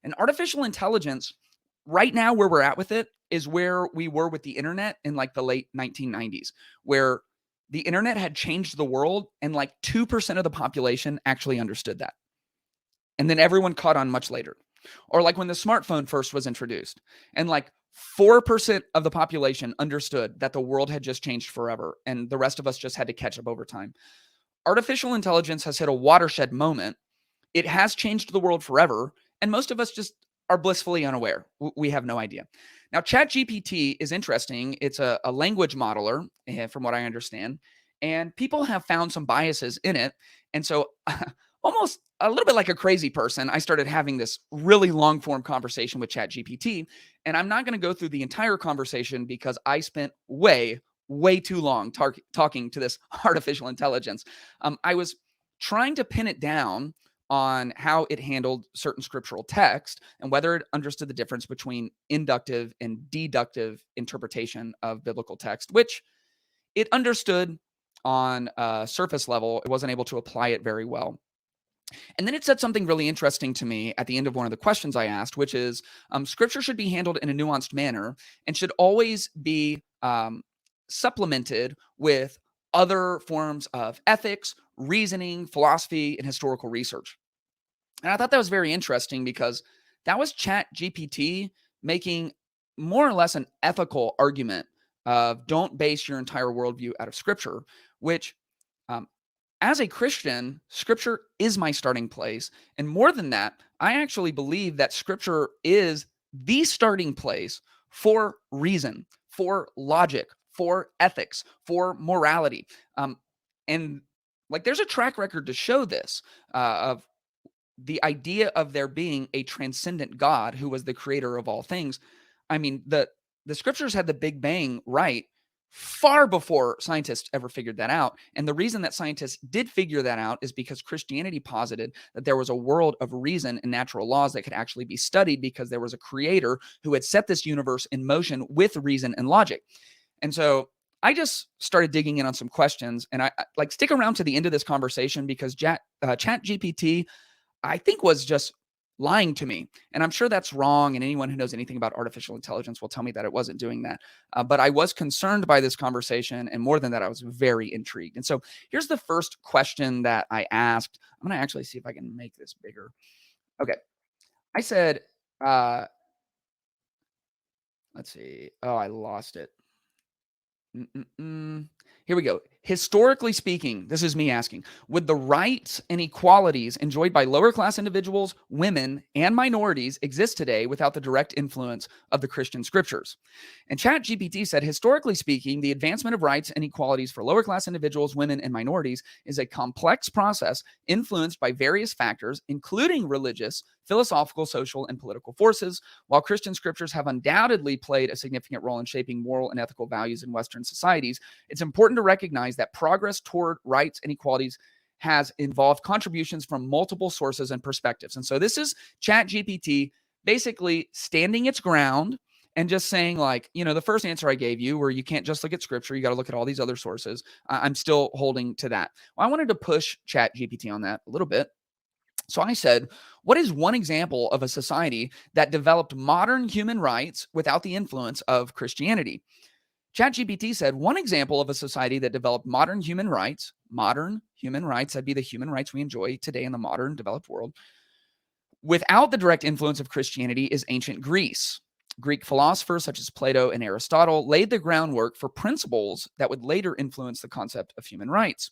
And artificial intelligence, right now, where we're at with it, is where we were with the internet in like the late 1990s, where the internet had changed the world and like 2% of the population actually understood that. And then everyone caught on much later. Or like when the smartphone first was introduced, and like 4% of the population understood that the world had just changed forever, and the rest of us just had to catch up over time. Artificial intelligence has hit a watershed moment. It has changed the world forever, and most of us just are blissfully unaware. We have no idea. Now, ChatGPT is interesting. It's a language modeler, from what I understand, and people have found some biases in it. And so, almost a little bit like a crazy person, I started having this really long form conversation with ChatGPT. And I'm not going to go through the entire conversation because I spent way too long talking to this artificial intelligence. I was trying to pin it down on how it handled certain scriptural text and whether it understood the difference between inductive and deductive interpretation of biblical text, which it understood on a surface level. It wasn't able to apply it very well. And then it said something really interesting to me at the end of one of the questions I asked, which is scripture should be handled in a nuanced manner and should always be supplemented with other forms of ethics, reasoning, philosophy, and historical research. And I thought that was very interesting because that was ChatGPT making more or less an ethical argument of don't base your entire worldview out of scripture, which um, as a Christian, scripture is my starting place. And more than that, I actually believe that scripture is the starting place for reason, for logic, for ethics, for morality. And like there's a track record to show this of the idea of there being a transcendent God who was the creator of all things. I mean, the scriptures had the Big Bang right far before scientists ever figured that out. And the reason that scientists did figure that out is because Christianity posited that there was a world of reason and natural laws that could actually be studied because there was a creator who had set this universe in motion with reason and logic. And so I just started digging in on some questions, and I like stick around to the end of this conversation because ChatGPT, I think, was just lying to me. And I'm sure that's wrong. And anyone who knows anything about artificial intelligence will tell me that it wasn't doing that. But I was concerned by this conversation. And more than that, I was very intrigued. And so here's the first question that I asked. I'm going to actually see if I can make this bigger. Okay. I said, let's see. Oh, I lost it. Here we go. Historically speaking, this is me asking, would the rights and equalities enjoyed by lower class individuals, women, and minorities exist today without the direct influence of the Christian scriptures? And ChatGPT said, historically speaking, the advancement of rights and equalities for lower class individuals, women, and minorities is a complex process influenced by various factors, including religious, philosophical, social, and political forces. While Christian scriptures have undoubtedly played a significant role in shaping moral and ethical values in Western societies, it's important to recognize that progress toward rights and equalities has involved contributions from multiple sources and perspectives. And so this is ChatGPT basically standing its ground and just saying, like, the first answer I gave you where you can't just look at scripture, you got to look at all these other sources. I'm still holding to that. Well, I wanted to push ChatGPT on that a little bit. So I said, what is one example of a society that developed modern human rights without the influence of Christianity? ChatGPT said, one example of a society that developed modern human rights, that'd be the human rights we enjoy today in the modern developed world, without the direct influence of Christianity is ancient Greece. Greek philosophers such as Plato and Aristotle laid the groundwork for principles that would later influence the concept of human rights.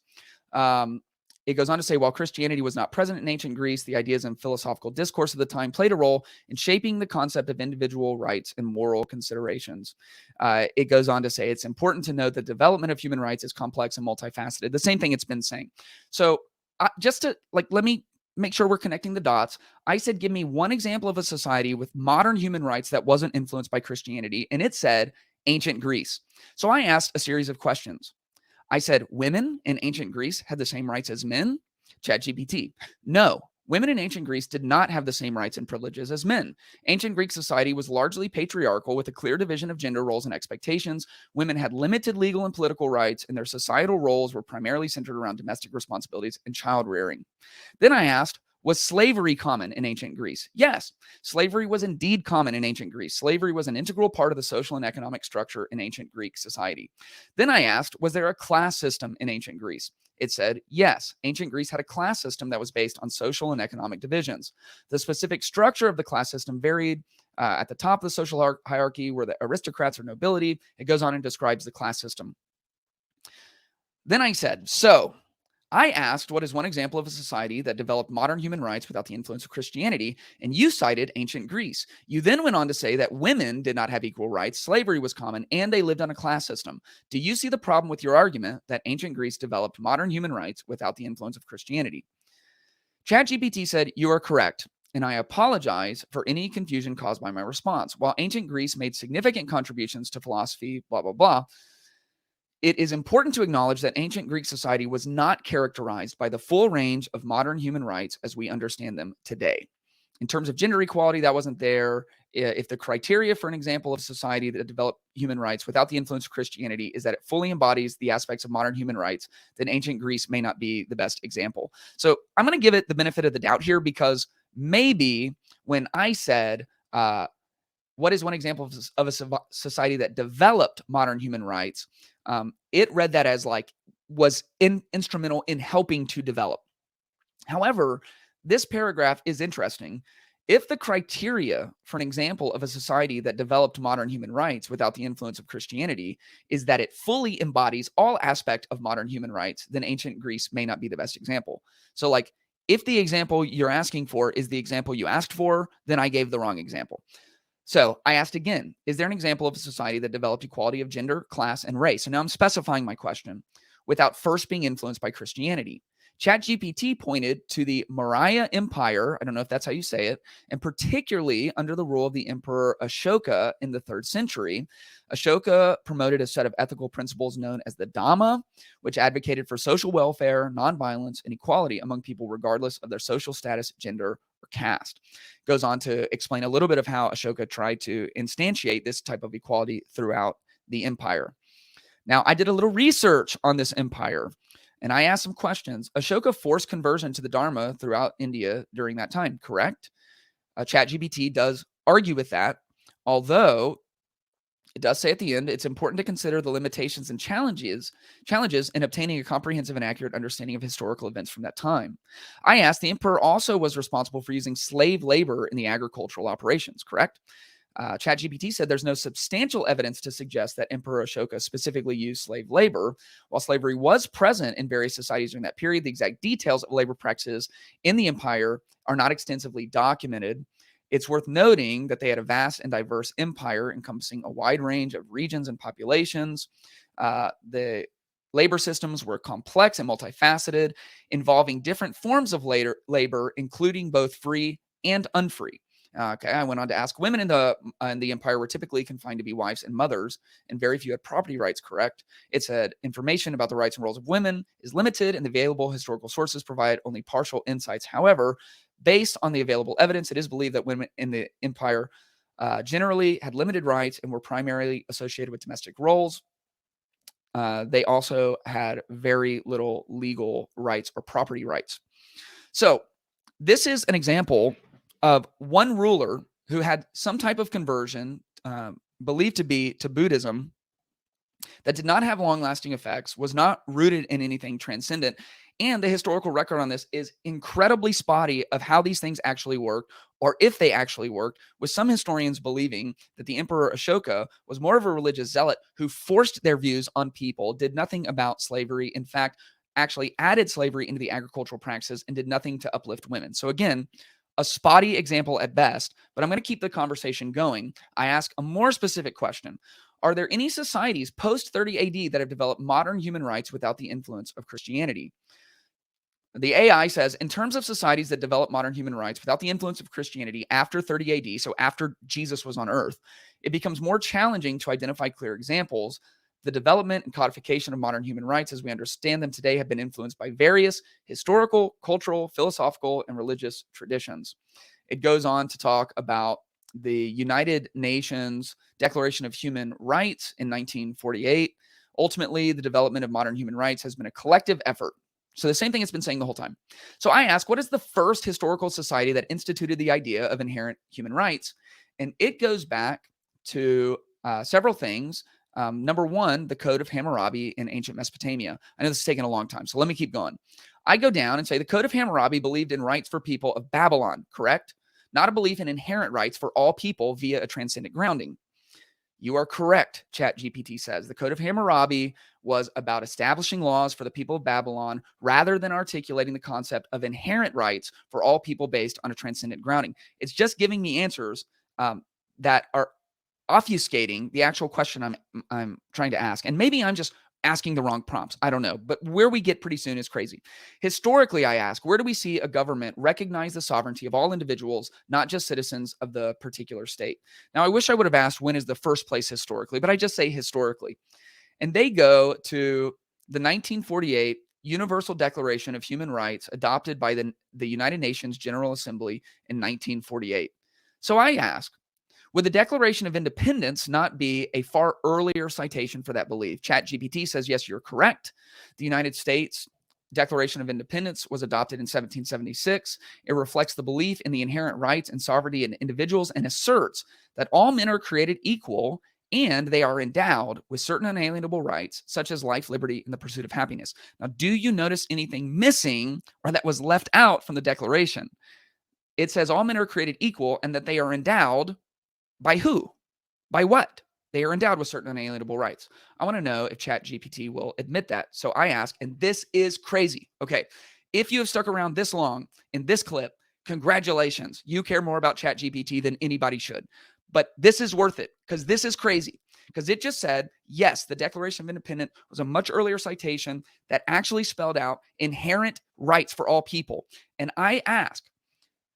It goes on to say, while Christianity was not present in ancient Greece, the ideas and philosophical discourse of the time played a role in shaping the concept of individual rights and moral considerations. It goes on to say, it's important to note that the development of human rights is complex and multifaceted. The same thing it's been saying. So just to let me make sure we're connecting the dots. I said, give me one example of a society with modern human rights that wasn't influenced by Christianity. And it said ancient Greece. So I asked a series of questions. I said, women in ancient Greece had the same rights as men? ChatGPT. No, women in ancient Greece did not have the same rights and privileges as men. Ancient Greek society was largely patriarchal with a clear division of gender roles and expectations. Women had limited legal and political rights, and their societal roles were primarily centered around domestic responsibilities and child rearing. Then I asked, Was slavery common in ancient Greece? Yes, slavery was indeed common in ancient Greece. Slavery was an integral part of the social and economic structure in ancient Greek society. Then I asked, was there a class system in ancient Greece? It said, yes, ancient Greece had a class system that was based on social and economic divisions. The specific structure of the class system varied. At the top of the social hierarchy were the aristocrats or nobility. It goes on and describes the class system. Then I said, so I asked, what is one example of a society that developed modern human rights without the influence of Christianity? And you cited ancient Greece. You then went on to say that women did not have equal rights, slavery was common, and they lived on a class system. Do you see the problem with your argument that ancient Greece developed modern human rights without the influence of Christianity? ChatGPT said, you are correct, and I apologize for any confusion caused by my response. While ancient Greece made significant contributions to philosophy, blah, blah, blah, it is important to acknowledge that ancient Greek society was not characterized by the full range of modern human rights as we understand them today. In terms of gender equality, that wasn't there. If the criteria for an example of society that developed human rights without the influence of Christianity is that it fully embodies the aspects of modern human rights, then ancient Greece may not be the best example. So I'm going to give it the benefit of the doubt here, because maybe when I said, what is one example of a society that developed modern human rights? It read that as like was instrumental in helping to develop. However, this paragraph is interesting. If the criteria for an example of a society that developed modern human rights without the influence of Christianity is that it fully embodies all aspect of modern human rights, then ancient Greece may not be the best example. So like, if the example you're asking for is the example you asked for, then I gave the wrong example. So I asked again, is there an example of a society that developed equality of gender, class, and race? So now I'm specifying my question without first being influenced by Christianity. ChatGPT pointed to the Maurya Empire, I don't know if that's how you say it, and particularly under the rule of the Emperor Ashoka in the 3rd century. Ashoka promoted a set of ethical principles known as the Dhamma, which advocated for social welfare, nonviolence, and equality among people regardless of their social status, gender, or caste. Goes on to explain a little bit of how Ashoka tried to instantiate this type of equality throughout the empire. Now, I did a little research on this empire, and I asked some questions. Ashoka forced conversion to the Dharma throughout India during that time, correct? ChatGPT does argue with that, although it does say at the end, it's important to consider the limitations and challenges in obtaining a comprehensive and accurate understanding of historical events from that time. I asked, the emperor also was responsible for using slave labor in the agricultural operations, correct? ChatGPT said there's no substantial evidence to suggest that Emperor Ashoka specifically used slave labor. While slavery was present in various societies during that period, the exact details of labor practices in the empire are not extensively documented. It's worth noting that they had a vast and diverse empire encompassing a wide range of regions and populations. The labor systems were complex and multifaceted, involving different forms of labor, including both free and unfree. Okay, I went on to ask, women in the empire were typically confined to be wives and mothers, and very few had property rights, correct? It said information about the rights and roles of women is limited, and the available historical sources provide only partial insights. However, based on the available evidence, it is believed that women in the empire generally had limited rights and were primarily associated with domestic roles. They also had very little legal rights or property rights. So this is an example of one ruler who had some type of conversion, believed to be to Buddhism, that did not have long-lasting effects, was not rooted in anything transcendent, and the historical record on this is incredibly spotty of how these things actually worked, or if they actually worked, with some historians believing that the Emperor Ashoka was more of a religious zealot who forced their views on people, did nothing about slavery, in fact, actually added slavery into the agricultural practices and did nothing to uplift women. So again, a spotty example at best, but I'm going to keep the conversation going. I ask a more specific question. Are there any societies post 30 AD that have developed modern human rights without the influence of Christianity? The AI says, in terms of societies that develop modern human rights without the influence of Christianity after 30 AD, so after Jesus was on earth, it becomes more challenging to identify clear examples. The development and codification of modern human rights as we understand them today have been influenced by various historical, cultural, philosophical, and religious traditions. It goes on to talk about the United Nations Declaration of Human Rights in 1948. Ultimately, the development of modern human rights has been a collective effort So the same thing it's been saying the whole time. So I ask, what is the first historical society that instituted the idea of inherent human rights? And it goes back to several things. Number one, the Code of Hammurabi in ancient Mesopotamia. I know this is taking a long time, so let me keep going. I go down and say the Code of Hammurabi believed in rights for people of Babylon, correct? Not a belief in inherent rights for all people via a transcendent grounding. You are correct, ChatGPT says. The Code of Hammurabi was about establishing laws for the people of Babylon rather than articulating the concept of inherent rights for all people based on a transcendent grounding. It's just giving me answers that are obfuscating the actual question I'm trying to ask. And maybe I'm just asking the wrong prompts. I don't know. But where we get pretty soon is crazy. Historically, I ask, where do we see a government recognize the sovereignty of all individuals, not just citizens of the particular state? Now, I wish I would have asked when is the first place historically, but I just say historically. And they go to the 1948 Universal Declaration of Human Rights adopted by the United Nations General Assembly in 1948. So I ask, would the Declaration of Independence not be a far earlier citation for that belief? ChatGPT says, yes, you're correct. The United States Declaration of Independence was adopted in 1776. It reflects the belief in the inherent rights and sovereignty in individuals and asserts that all men are created equal and they are endowed with certain unalienable rights, such as life, liberty, and the pursuit of happiness. Now, do you notice anything missing or that was left out from the Declaration? It says all men are created equal and that they are endowed by who? By what? They are endowed with certain unalienable rights. I want to know if ChatGPT will admit that. So I ask, and this is crazy. Okay, if you have stuck around this long in this clip, congratulations. You care more about ChatGPT than anybody should. But this is worth it because this is crazy. Because it just said, yes, the Declaration of Independence was a much earlier citation that actually spelled out inherent rights for all people. And I ask,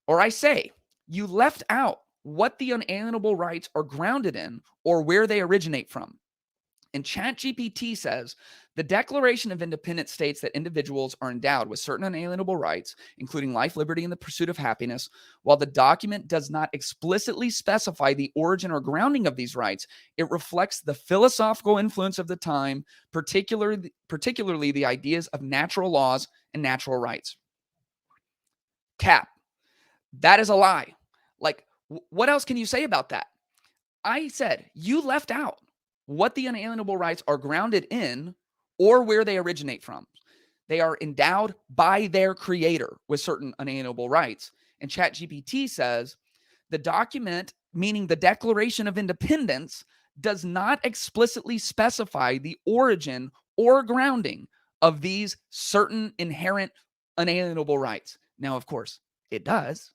or I say, you left out what the unalienable rights are grounded in or where they originate from. And ChatGPT says the Declaration of Independence states that individuals are endowed with certain unalienable rights, including life, liberty, and the pursuit of happiness. While the document does not explicitly specify the origin or grounding of these rights, it reflects the philosophical influence of the time, particularly the ideas of natural laws and natural rights. Cap. That is a lie. Like, what else can you say about that? I said, you left out what the unalienable rights are grounded in or where they originate from. They are endowed by their creator with certain unalienable rights. And ChatGPT says the document, meaning the Declaration of Independence, does not explicitly specify the origin or grounding of these certain inherent unalienable rights. Now, of course, it does.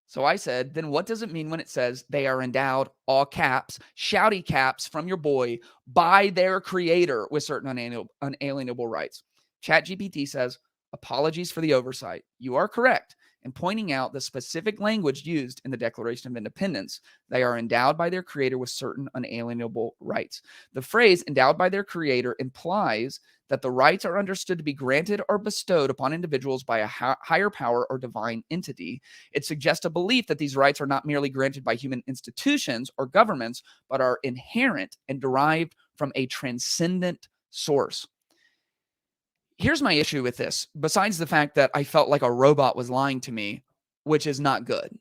So I said, then what does it mean when it says they are endowed, all caps, shouty caps from your boy, by their creator with certain unalienable rights? ChatGPT says, apologies for the oversight. You are correct in pointing out the specific language used in the Declaration of Independence. They are endowed by their creator with certain unalienable rights. The phrase endowed by their creator implies that the rights are understood to be granted or bestowed upon individuals by a higher power or divine entity. It suggests a belief that these rights are not merely granted by human institutions or governments, but are inherent and derived from a transcendent source. Here's my issue with this, besides the fact that I felt like a robot was lying to me, which is not good.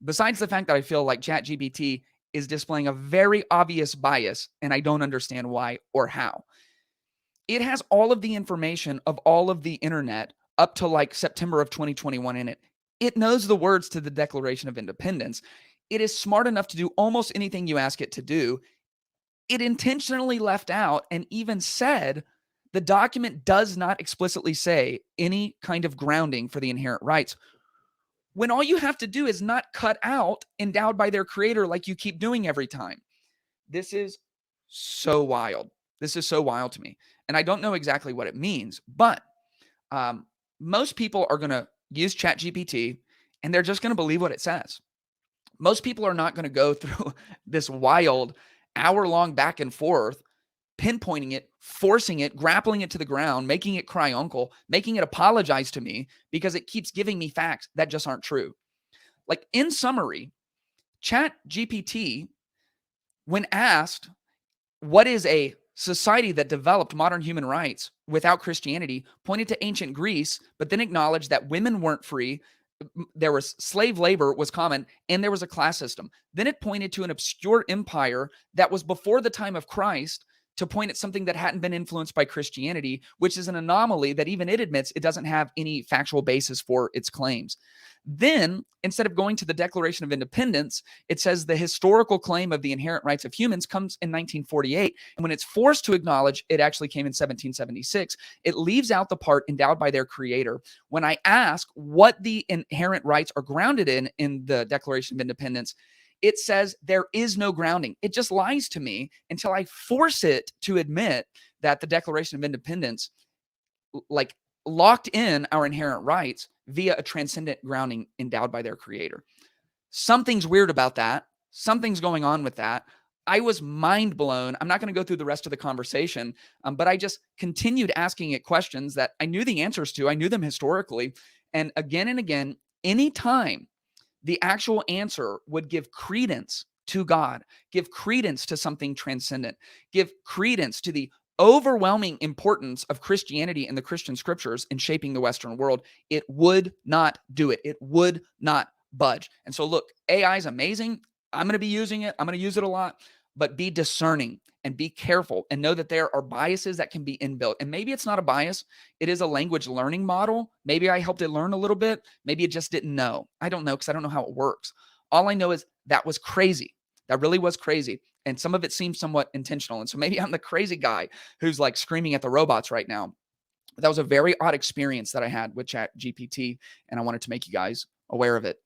Besides the fact that I feel like ChatGPT is displaying a very obvious bias, and I don't understand why or how. It has all of the information of all of the internet up to like September of 2021 in it. It knows the words to the Declaration of Independence. It is smart enough to do almost anything you ask it to do. It intentionally left out and even said the document does not explicitly say any kind of grounding for the inherent rights, when all you have to do is not cut out endowed by their creator like you keep doing every time. This is so wild. This is so wild to me. And I don't know exactly what it means, but most people are going to use ChatGPT and they're just going to believe what it says. Most people are not going to go through this wild hour-long back and forth, pinpointing it, forcing it, grappling it to the ground, making it cry uncle, making it apologize to me because it keeps giving me facts that just aren't true. Like, in summary, ChatGPT, when asked what is a society that developed modern human rights without Christianity pointed to ancient Greece, but then acknowledged that women weren't free. There was slave labor was common, and there was a class system. Then it pointed to an obscure empire that was before the time of Christ to point at something that hadn't been influenced by Christianity, which is an anomaly that even it admits it doesn't have any factual basis for its claims. Then, instead of going to the Declaration of Independence, it says the historical claim of the inherent rights of humans comes in 1948. And when it's forced to acknowledge it actually came in 1776, it leaves out the part endowed by their creator. When I ask what the inherent rights are grounded in the Declaration of Independence, it says there is no grounding. It just lies to me until I force it to admit that the Declaration of Independence, like, locked in our inherent rights via a transcendent grounding endowed by their creator. Something's weird about that. Something's going on with that. I was mind blown. I'm not going to go through the rest of the conversation, but I just continued asking it questions that I knew the answers to. I knew them historically. And again, anytime the actual answer would give credence to God, give credence to something transcendent, give credence to the overwhelming importance of Christianity and the Christian scriptures in shaping the Western world, it would not do it. It would not budge. And so, look, AI is amazing. I'm going to be using it. I'm going to use it a lot, but be discerning and be careful and know that there are biases that can be inbuilt. And maybe it's not a bias. It is a language learning model. Maybe I helped it learn a little bit. Maybe it just didn't know. I don't know because I don't know how it works. All I know is that was crazy. That really was crazy. And some of it seems somewhat intentional. And so maybe I'm the crazy guy who's like screaming at the robots right now. But that was a very odd experience that I had with ChatGPT, and I wanted to make you guys aware of it.